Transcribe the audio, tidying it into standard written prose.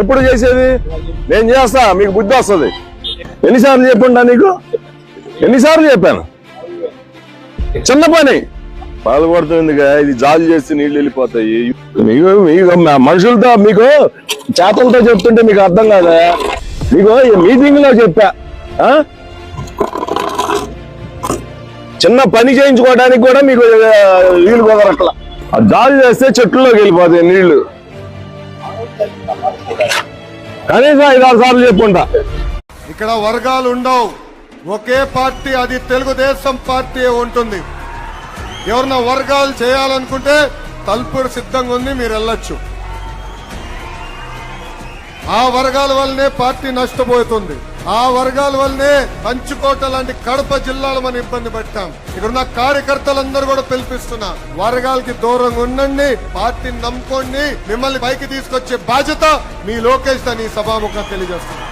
ఎప్పుడు చేసేది? నేను చేస్తా, మీకు బుద్ధి వస్తుంది. ఎన్నిసార్లు చెప్పుంటా నీకు? ఎన్నిసార్లు చెప్పాను? చిన్న పని పాల్పడుతుందిగా, ఇది జాలు చేస్తే నీళ్ళు వెళ్ళిపోతాయి. మీకు మనుషులతో, మీకు చేతలతో చెప్తుంటే మీకు అర్థం కాదా? మీకు మీటింగ్ లో చెప్పా, చిన్న పని చేయించుకోవడానికి కూడా మీకు వీలు కుదరట్ల. జాలు చేస్తే చెట్లలోకి వెళ్ళిపోతాయి నీళ్లు. కనీసం 5-6 సార్లు చెప్పుంటా. ఇక్కడ వర్గాలు ఉండవు, ఒకే పార్టీ, అది తెలుగుదేశం పార్టీ ఉంటుంది. ఎవరన్నా వర్గాలు చేయాలనుకుంటే తలుపుడు సిద్ధంగా ఉంది, మీరు వెళ్ళొచ్చు. ఆ వర్గాల వల్లనే పార్టీ నష్టపోతుంది. ఆ వర్గాల వల్లనే కంచుకోట లాంటి కడప జిల్లాలో మనం ఇబ్బంది పెట్టాం. ఇక్కడున్న కార్యకర్తలందరూ కూడా పిలిపిస్తున్నా, వర్గాలకి దూరంగా ఉండండి, పార్టీని నమ్ముకోండి. మిమ్మల్ని పైకి తీసుకొచ్చే బాధ్యత మీ లోకేష్ అని సభాముఖంగా తెలియజేస్తున్నా.